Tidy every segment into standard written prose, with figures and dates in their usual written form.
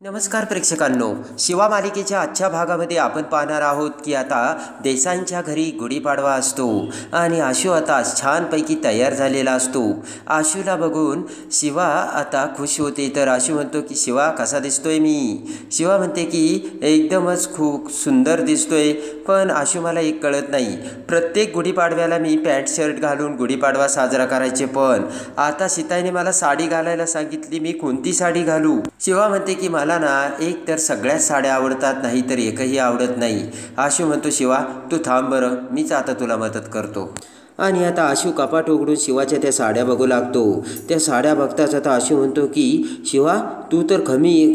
नमस्कार प्रेक्षकांनो, शिवा मालिकेच्या आजच्या भागामध्ये आपण पाहणार आहोत की आता देसाईंच्या घरी गुढीपाडवा असतो आणि आशू आता छानपैकी तयार झालेला असतो। आशूला बघून शिवा आता खुश होते, तर आशू म्हणतो की शिवा कसा दिसतोय मी? शिवा म्हणते की एकदमच खूप सुंदर दिसतोय, पण आशू मला एक कळत नाही, प्रत्येक गुढीपाडव्याला मी पॅन्ट शर्ट घालून गुढीपाडवा साजरा करायचे, पण आता सीताईने मला साडी घालायला सांगितली, मी कोणती साडी घालू? शिवा म्हणते की मला ना एक तर सगळ्याच साड्या आवडतात, नाही तर एकही आवडत नाही। आशू म्हणतो शिवा तू थांब बरं, मीच आता तुला मदत करतो। आणि आता आशू कपाट उघडून शिवाच्या त्या साड्या बघू लागतो। त्या साड्या बघताच आता आशू म्हणतो की शिवा तू तर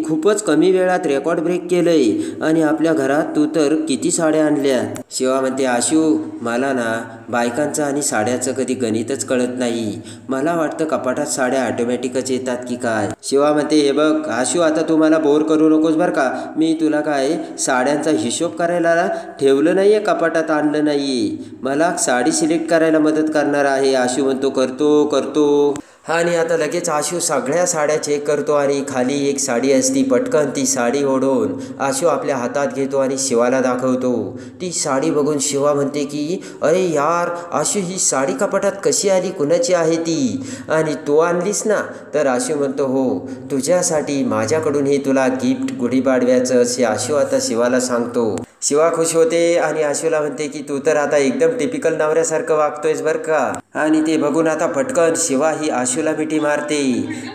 खूपच कमी वेळात रेकॉर्ड ब्रेक केलंय आणि आपल्या घरात तू तर किती साड्या आणल्यात? शिवा म्हणते आशू मला ना बायकांचं आणि साड्याचं कधी गणितच कळत नाही, मला वाटतं कपाटात साड्या ऑटोमॅटिकच येतात की काय? शिवा म्हणते हे बघ आशू आता तू मला बोर करू नकोस बरं का, मी तुला काय साड्यांचा हिशोब करायला ठेवलं नाहीये, कपाटात आणलं नाहीये, मला साडी सिलेक्ट करायला मदत करणार आहे। आशू म्हणतो करतो। आणि आता लगेच आशू सगळ्या साड्या चेक करतो आणि खाली एक साडी असती, पटकन ती साडी ओढून आशू आपल्या हातात घेतो आणि शिवाला दाखवतो। ती साडी बघून शिवा म्हणते की अरे यार आशू ही साडी कपाटात कशी आली, कुणाची आहे ती? आणि तू आणलीस ना? तर आशू म्हणतो हो तुझ्यासाठी, माझ्याकडून हे तुला गिफ्ट गुढीपाडव्याचं, असे आशू आता शिवाला सांगतो। शिवा खुश होते आणि आशूला म्हणते की तू तर आता एकदम टिपिकल नवऱ्यासारखं वागतोयस बरं का। आणि ते बघून आता पटकन शिवा ही आशूला मिठी मारते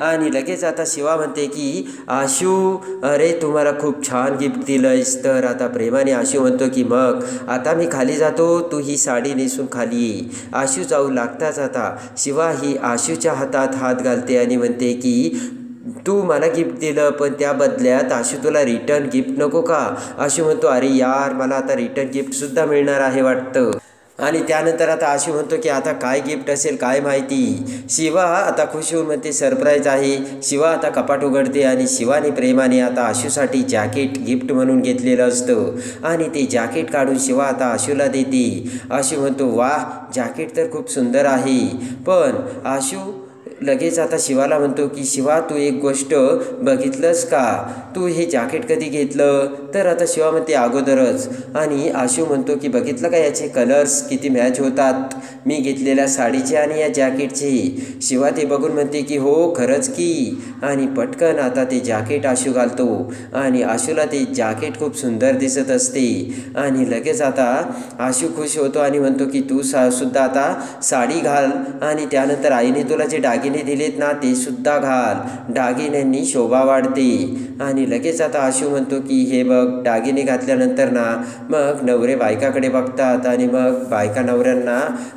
आणि लगेच आता शिवा म्हणते की आशू अरे तुम्हाला खूप छान गिफ्ट दिलंयस। तर आता प्रेमाने आशू म्हणतो की मग आता मी खाली जातो, तू ही साडी नेसून खाली ये। आशू जाऊ लागताच आता शिवा ही आशूच्या हातात हात घालते आणि म्हणते की तू मला गिफ्ट दिलं, पण त्या बदल्यात आशू तुला रिटर्न गिफ्ट नको का? आशू म्हणतो अरे यार मला आता रिटर्न गिफ्टसुद्धा मिळणार आहे वाटतं। आणि त्यानंतर आता आशू म्हणतो की आता काय गिफ्ट असेल काय माहिती? शिवा आता खुश होऊन म्हणते सरप्राईज आहे। शिवा आता कपाट उघडते आणि शिवाने प्रेमाने आता आशूसाठी जॅकेट गिफ्ट म्हणून घेतलेलं असतं आणि ते जॅकेट काढून शिवा आता आशूला देते। आशू म्हणतो वाह जॅकेट तर खूप सुंदर आहे, पण आशू लगेच आता शिवाला म्हणतो की शिवा तू एक गोष्ट बघितलंस का, तू हे जॅकेट कधी घेतलं? तर आता शिवा म्हणते अगोदरच। आणि आशू म्हणतो की बघितलं का याचे कलर्स किती मॅच होतात मी घेतलेल्या साडीचे आणि या जॅकेटचे? शिवा ते बघून म्हणते की हो खरंच की। आणि पटकन आता ते जॅकेट आशू घालतो आणि आशूला ते जॅकेट खूप सुंदर दिसत असते आणि लगेच आता आशू खुश होतो आणि म्हणतो की तू सुद्धा आता साडी घाल आणि त्यानंतर आईने तुला जे दागिने दिलेत ना ते सुद्धा घाल, दागिन्यांनी शोभा वाढते। आणि लगेच आता आशू म्हणतो की हे बघ दागिने घातल्यानंतर ना मग नवरे बायकाकडे बघतात आणि मग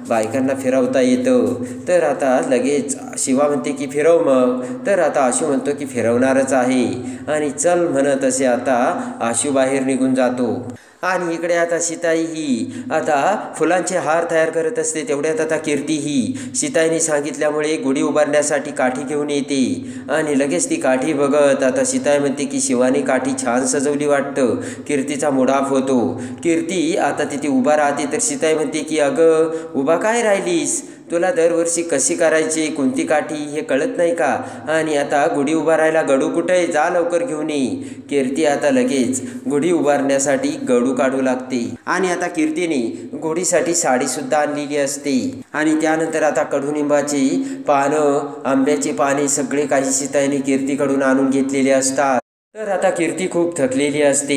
बायकांना फिरवता येतं। तर आता लगेच शिवा म्हणते की फिरव मग। तर आता आशू म्हणतो की फिरवणारच आहे आणि चल म्हणत असे आता आशू बाहेर निघून जातो। आणि इकडे आता सीताई ही आता फुलांचे हार तयार करत असते, तेवढ्यात आता कीर्ती ही सीताईने सांगितल्यामुळे गुढी उभारण्यासाठी काठी घेऊन येते आणि लगेच ती काठी बघत आता सीताई म्हणते की शिवाने काठी छान सजवली वाटतं। कीर्तीचा मूड ऑफ होतो। कीर्ती आता तिथे उभा राहते, तर सीताई म्हणते की अगं उभा काय राहिलीस, तुला दरवर्षी कशी करायची कोणती काठी हे कळत नाही का? आणि आता गुढी उभारायला गडू कुठे, जा लवकर घेऊन ये। कीर्ती आता लगेच गुढी उभारण्यासाठी गडू काढू लागते आणि आता कीर्तीने गुढीसाठी साडीसुद्धा आणलेली असते आणि त्यानंतर आता कडुनिंबाची पानं, आंब्याची पाने सगळे काही सीताईने कीर्तीकडून आणून घेतलेले असतात। तर आता कीर्ती खूप थकलेली असते।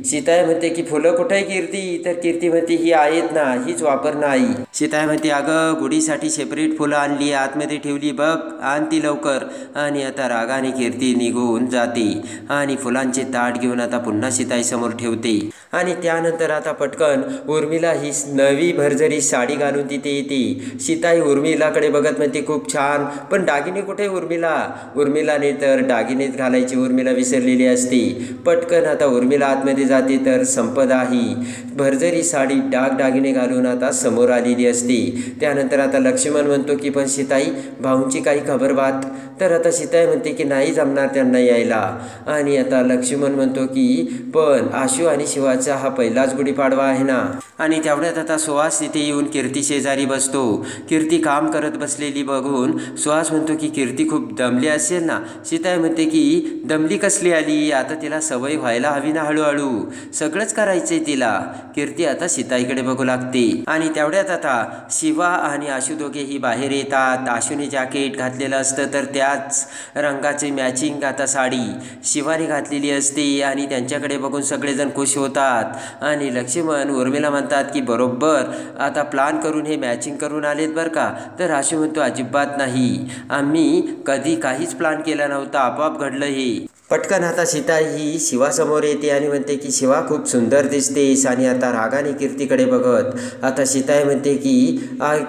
सीताई म्हणते की फुलं कुठे आहे कीर्ती? तर कीर्ती म्हणते ही आहेत ना, हीच वापर नाही। सीताई म्हणते अगं गुढीसाठी सेपरेट फुलं आणली, आतमध्ये ठेवली बघ, आण ती लवकर। आणि आता रागाने कीर्ती निघून जाते आणि फुलांचे ताट घेऊन आता पुन्हा सीताई समोर ठेवते आणि त्यानंतर आता पटकन उर्मिला ही नवी भरजरी साडी घालून तिथे येते। सीताई उर्मिलाकडे बघत म्हणते खूप छान, पण दागिने कुठे उर्मिलाने तर दागिनेच घालायची उर्मिला विसरलेली असते। पटकन आता उर्मिला आतमध्ये जाते, तर संपदा ही भरजरी साडी दागिने घालून आता समोर आलेली असते। त्यानंतर आता लक्ष्मण म्हणतो की पण सीताई भाऊंची काही खबर बात तर आता सीताई म्हणते की नाही जमणार त्यांना यायला. आणि आता लक्ष्मण म्हणतो की पण आशू आणि शिवाचा हा पहिलाच गुढीपाडवा आहे ना. आणि तेवढ्यात आता सुहास तिथे येऊन कीर्ती शेजारी बसतो. कीर्ती काम करत बसलेली बघून सुहास म्हणतो की कीर्ती खूप दमली असेल ना. सीताई म्हणते की दमली कसली आली, आता तिला सवय व्हायला हवी ना, हळूहळू सगळंच करायचंय तिला. कीर्ती आता सीताईकडे बघू लागते. आणि तेवढ्यात आता शिवा आणि आशू दोघेही बाहेर येतात. आशूने जॅकेट घातलेलं असतं तर त्याच रंगाची मॅचिंग आता साडी शिवाने घातलेली असते. आणि त्यांच्याकडे बघून सगळेजण खुश होतात. आणि लक्ष्मण उर्मिला म्हणतात की बरोबर आता प्लान करून हे मॅचिंग करून आलेत बरं का. तर आशू म्हणतो अजिबात नाही, आम्ही कधी काहीच प्लान केला नव्हता, आपोआप घडलं हे. पटकन आता सीता ही शिवासमोर येते आणि म्हणते की शिवा खूप सुंदर दिसतेस. आणि आता रागाने कीर्तीकडे बघत आता सीताई म्हणते की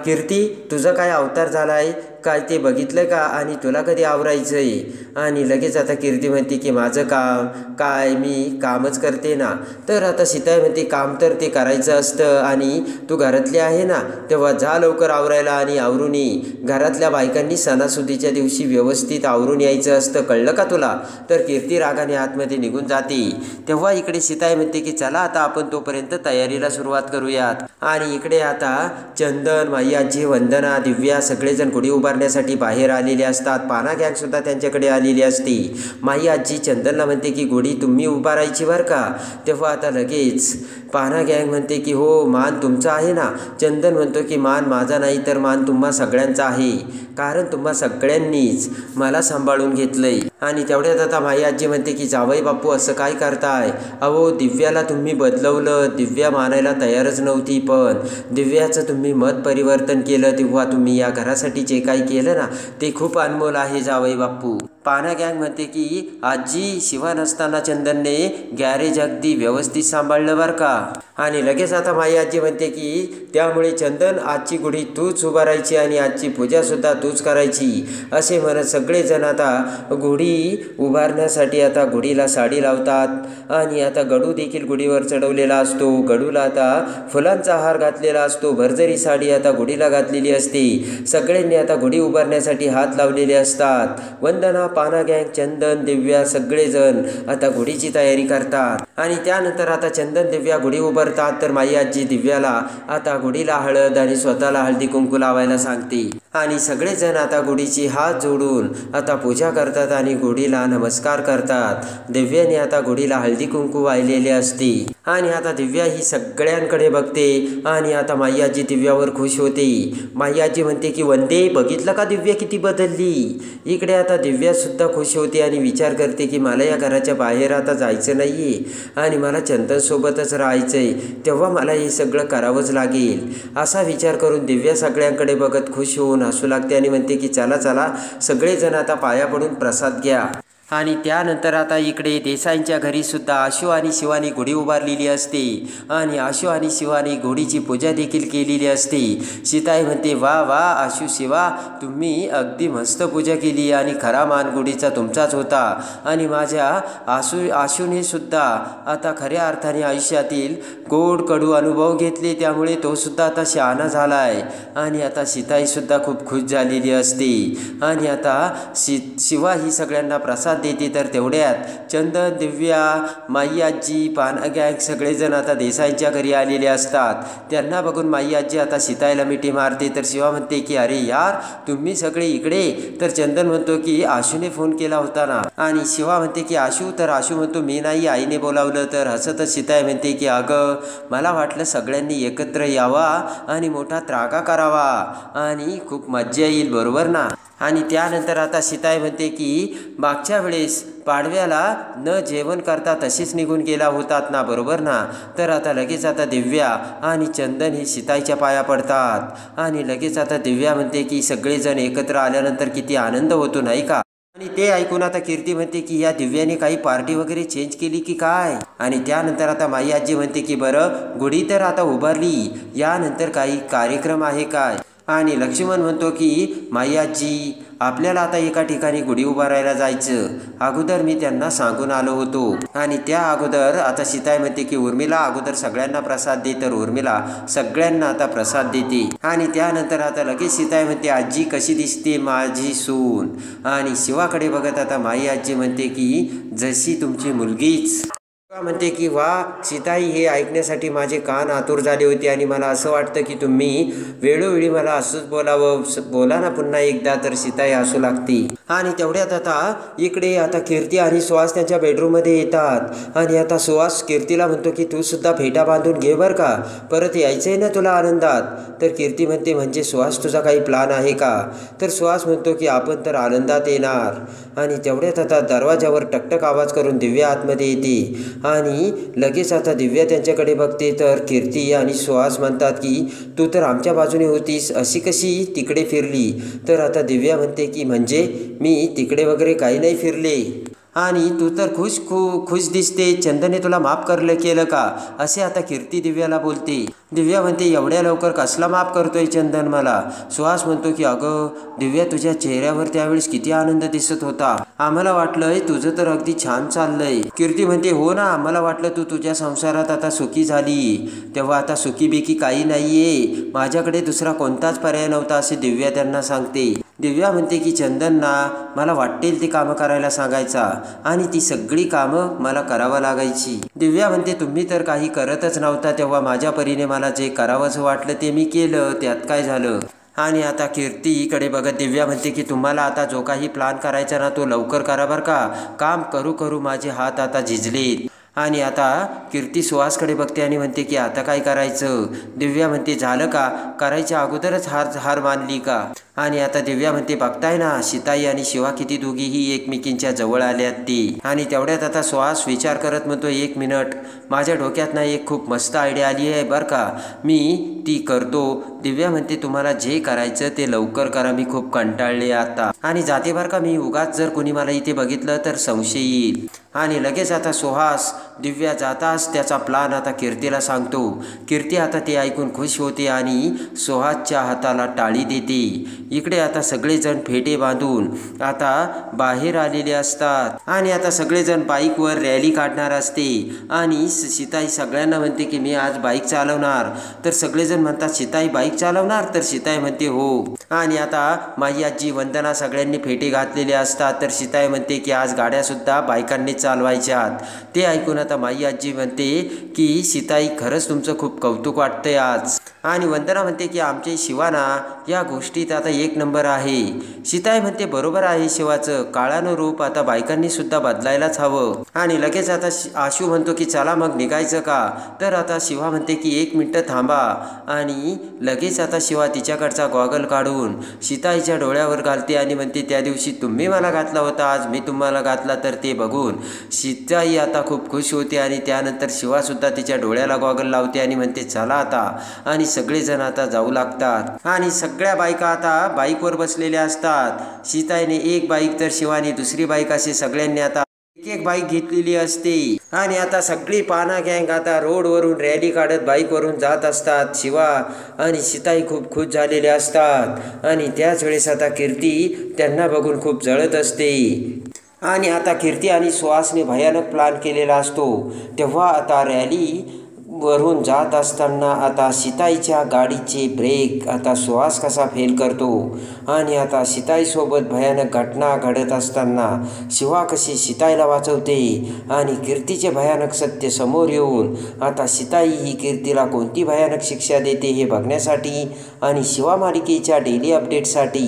कीर्ती तुझा काय अवतार झाला आहे काय ते बघितलं का, आणि तुला कधी आवरायचं आहे. आणि लगेच आता कीर्ती म्हणते की माझं काम काय, मी कामच करते ना. तर आता सीताई म्हणते काम तर ते करायचं असतं, आणि तू घरातली आहे ना तेव्हा जा लवकर आवरायला आणि आवरून ये. घरातल्या बायकांनी सणासुदीच्या दिवशी व्यवस्थित आवरून यायचं असतं, कळलं का तुला. तर कीर्ती रागाने आतमध्ये निघून जाते. तेव्हा इकडे सीताई म्हणते की चला आता आपण तोपर्यंत तयारीला सुरुवात करूयात. आणि इकडे आता चंदन, माई आजी, वंदना, दिव्या सगळेजण गुढी उभारण्यासाठी बाहेर आलेले असतात. पाना गँग सुद्धा त्यांच्याकडे आलेली असते. माई आजी चंदनला म्हणते की गुढी तुम्ही उभारायची बरं का. तेव्हा आता लगेच पाना गँग म्हणते की हो मान तुमचा आहे ना. चंदन म्हणतो की मान माझा नाही तर मान तुम्हा सगळ्यांचा आहे, कारण तुम्हा सगळ्यांनीच मला सांभाळून घेतलंय. आणि तेवढ्यात आता माई आजी म्हणते की जावई बापू असं काय करताय, अहो दिव्याला तुम्ही बदलवलं, दिव्या मानायला तयारच नव्हती, पण दिव्याचं तुम्ही मत परिवर्तन केलं, तेव्हा तुम्ही या घरासाठी जे काही केलं ना ते खूप अनमोल आहे जावई बापू. पाना गँग म्हणते की आजी शिवा नसताना चंदनने गॅरेज अगदी व्यवस्थित सांभाळलं बरं का. आणि लगेच आता माई आजी म्हणते की त्यामुळे चंदन आजची गुढी तूच उभारायची आणि आजची पूजासुद्धा तूच करायची. असे म्हणत सगळेजण आता गुढी उभारण्यासाठी आता गुढीला साडी लावतात. आणि आता गडू देखील गुढीवर चढवलेला असतो. गडूला आता फुलांचा हार घातलेला असतो. भरजरी साडी आता गुढीला घातलेली असते. सगळ्यांनी आता गुढी उभारण्यासाठी हात लावलेले असतात. वंदना, पाना गँग, चंदन, दिव्या सगळेजण आता गुढीची तयारी करतात. आणि त्यानंतर आता चंदन, दिव्या गुढी उभारतात. तर माई आजी दिव्याला आता गुढीला हळद आणि स्वतःला हळदी कुंकू लावायला सांगते. आणि सगळेजण आता गुढीची हात जोडून आता पूजा करतात आणि गुढीला नमस्कार करतात. दिव्याने आता गुढीला हळदी कुंकू वाहिलेले असते. आणि आता दिव्या ही सगळ्यांकडे बघते. आणि आता माई आजी दिव्यावर खुश होते. माई आजी म्हणते की वंदे बघितलं का दिव्या किती बदलली. इकडे आता दिव्या सुद्धा खुश होते आणि विचार करते की मला या घराच्या बाहेर आता जायचं नाहीये आणि मला चंदनसोबतच राहायचंय, तेव्हा मला हे सगळं करावंच लागेल. असा विचार करून दिव्या सगळ्यांकडे बघत खुश होऊन हसू लागते आणि म्हणते की चला चला सगळेजण आता पाया पडून प्रसाद घ्या. आणि त्यानंतर आता इकडे देसाईंच्या घरीसुद्धा आशू आणि शिवानी गुढी उभारलेली असते. आणि आशू आणि शिवानी गुढीची पूजा देखील केलेली असते. सीताई म्हणते वा वा आशू शिवा तुम्ही अगदी मस्त पूजा केली आणि खरा मान गुढीचा तुमचाच होता. आणि माझ्या आशूने सुद्धा आता खऱ्या अर्थाने आयुष्यातील गोड कडू अनुभव घेतले, त्यामुळे तो सुद्धा आता शहाणा झाला आहे. आणि आता सीताईसुद्धा खूप खुश झालेली असते. आणि आता शिवा ही सगळ्यांना प्रसाद देते. तर तेवढ्यात चंदन, दिव्या, माई आजी, पाना गँग सगळेजण आता देसाईंच्या घरी आलेले असतात. त्यांना बघून माई आजी आता सीताईला मिठी मारते. तर शिवा म्हणते की अरे यार तुम्ही सगळे इकडे. तर चंदन म्हणतो की आशूने फोन केला होता ना. आणि शिवा म्हणते की आशू. तर आशू म्हणतो मी नाही, आईने बोलावलं. तर हसतच सीताई म्हणते की अगं मला वाटलं सगळ्यांनी एकत्र यावा आणि मोठा त्रागा करावा आणि खूप मज्जा येईल, बरोबर ना. आणि त्यानंतर आता सीताई म्हणते की मागच्या वेळेस पाडव्याला न जेवण करता तसेच निघून गेला होतात ना, बरोबर ना. तर आता लगेच आता दिव्या आणि चंदन ही सीताईच्या पाया पडतात. आणि लगेच आता दिव्या म्हणते की सगळेजण एकत्र आल्यानंतर किती आनंद होतो नाही का. आणि ते ऐकून आता कीर्ती म्हणते की या दिव्याने काही पार्टी वगैरे चेंज केली की काय. आणि त्यानंतर आता माई आजी म्हणते की बरं गुढी तर आता उभारली, यानंतर काही कार्यक्रम आहे काय. आणि लक्ष्मण म्हणतो की माई आजी, आपल्याला आता एका ठिकाणी गुढी उभारायला जायचं, अगोदर मी त्यांना सांगून आलो होतो. आणि त्या अगोदर आता सीताई म्हणते की उर्मिला अगोदर सगळ्यांना प्रसाद दे. तर उर्मिला सगळ्यांना आता प्रसाद देते. आणि त्यानंतर आता लगेच सीताई म्हणते, आजी कशी दिसते माझी सून. आणि शिवाकडे बघत आता माई आजी म्हणते की जशी तुमची मुलगीच. म्हणते की वा सीताई, हे ऐकण्यासाठी माझे कान आतुर झाले होते आणि मला असं वाटतं की तुम्ही वेळोवेळी मला असंच बोलावं. बोला ना पुन्हा एकदा. तर सीताई हसू लागते. आणि तेवढ्यात आता इकडे आता कीर्ती आणि सुहास त्यांच्या बेडरूममध्ये येतात. आणि आता सुहास कीर्तीला म्हणतो की तू सुद्धा फेटा बांधून घे बरं का, परत यायचं आहे ना तुला आनंदात. तर कीर्ती म्हणते म्हणजे सुहास तुझा काही प्लान आहे का. तर सुहास म्हणतो की आपण तर आनंदात येणार. आणि तेवढ्यात आता दरवाजावर टकटक आवाज करून दिव्या आतमध्ये येते. आणि लगेच आता दिव्या त्यांच्याकडे बघते. तर कीर्ती आणि सुहास म्हणतात की तू तर आमच्या बाजूने होतीस, अशी कशी तिकडे फिरली. तर आता दिव्या म्हणते की म्हणजे मी तिकडे वगैरे काही नाही फिरले. आणि तू तर खुश दिसते, चंदने तुला माफ केलं का, असे आता कीर्ती दिव्याला बोलते. दिव्या म्हणते एवढ्या लवकर कसला माफ करतोय चंदन मला. सुहास म्हणतो की अगं दिव्या, तुझ्या चेहऱ्यावर त्यावेळेस किती आनंद दिसत होता, आम्हाला वाटलंय तुझं तर अगदी छान चाललंय. कीर्ती म्हणते हो ना, आम्हाला वाटलं तू तुझ्या संसारात आता सुखी झाली. तेव्हा आता सुखी बेकी काही नाहीये, माझ्याकडे दुसरा कोणताच पर्याय नव्हता, असे दिव्या त्यांना सांगते. दिव्या म्हणते की चंदनना मला वाटेल ती कामं करायला सांगायचा आणि ती सगळी कामं मला करावं लागायची. दिव्या म्हणते तुम्ही तर काही करतच नव्हता, तेव्हा माझ्या परीने मला जे करावंसं वाटलं ते मी केलं, त्यात काय झालं. आणि आता कीर्तीकडे बघत दिव्या म्हणते की तुम्हाला आता जो काही प्लान करायचा ना तो लवकर करा बरं का, काम करू करू माझे हात आता झिजलेत. आणि आता कीर्ती सुहासकडे बघते आणि म्हणते की आता काय करायचं. दिव्या म्हणते झालं का, करायच्या अगोदरच हार मानली का. आणि आता दिव्या म्हणते बघताय ना सीताई आणि शिवा किती दोघीही एकमेकींच्या जवळ आल्यात ती. आणि तेवढ्यात आता सुहास विचार करत म्हणतो 1 मिनिट, माझ्या डोक्यात ना एक खूप मस्त आयडिया आली आहे बरं का, मी ती करतो. दिव्या म्हणते तुम्हाला जे करायचं ते लवकर करा, मी खूप कंटाळले आता आणि जाते बरं का मी, उगाच जर कोणी मला इथे बघितलं तर संशय येईल. आणि लगेच आता सुहास दिव्या जाताच त्याचा प्लान आता कीर्तीला सांगतो. कीर्ती आता ते ऐकून खुश होते आणि सुहासच्या हाताला टाळी देते. इकडे आता सगळेजण फेटे बांधून आता बाहेर आलेले असतात आणि आता सगळेजण बाईकवर रॅली काढणार असते. आणि सीताई सगळ्यांना म्हणते की मी आज बाईक चालवणार. तर सगळेजण म्हणतात सीताई बाईक चालवणार, तर सीताई म्हणते हो. आणि आता माई आजी वंदना सगळ्यांनी फेटे घातलेले असतात. तर सीताई म्हणते की आज गाड्यासुद्धा बायकांनी चालवायच्यात. ते ऐकून आता माई आजी म्हणते की सीताई खरंच तुमचं खूप कौतुक वाटतंय आज. आणि वंदना म्हणते की आमचे शिवाना या गोष्टीत आता 1 नंबर आहे. सीताई म्हणते बरोबर आहे शिवाचं, काळानुरूप आता बायकांनी सुद्धा बदलायलाच हवं. आणि लगेच आता आशू म्हणतो की चला मग निघायचं का. तर आता शिवा म्हणते की 1 मिनिट थांबा. आणि लगेच आता शिवा तिच्याकडचा गॉगल काढून सीताईच्या डोळ्यावर घालते आणि म्हणते त्या दिवशी तुम्ही मला घातला होता, आज मी तुम्हाला घातला. तर ते बघून सीताई आता खूप खुश होते. आणि त्यानंतर शिवासुद्धा तिच्या डोळ्याला गॉगल लावते आणि म्हणते चला आता. आणि सगळेजण आता जाऊ लागतात आणि सगळ्या बायका आता बाईकवर बसलेल्या असतात. सीताईने एक बाईक तर शिवानी दुसरी बाईक, असे सगळ्यांनी आता एक बाईक घेतलेली असते. आणि आता सगळी पाना गँग आता रोडवरून रॅली काढत बाईकवरून जात असतात. शिवा आणि सीताई खूप खुश झालेले असतात. आणि त्याच वेळेस आता कीर्ती त्यांना बघून खूप जळत असते. आणि आता कीर्ती आणि सुहासने भयानक प्लान केलेला असतो. तेव्हा आता रॅली वरून जात असताना आता सीताईच्या गाडीचे ब्रेक आता सुहास कसा फेल करतो. आणि आता सीताईसोबत भयानक घटना घडत असताना शिवा कशी सीताईला वाचवते. आणि कीर्तीचे भयानक सत्य समोर येऊन आता सीताई ही कीर्तीला कोणती भयानक शिक्षा देते हे बघण्यासाठी आणि शिवा मालिकेच्या डेली अपडेटसाठी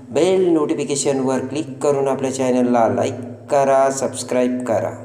बेल नोटिफिकेशनवर क्लिक करून आपल्या चॅनलला लाईक करा, सबस्क्राईब करा.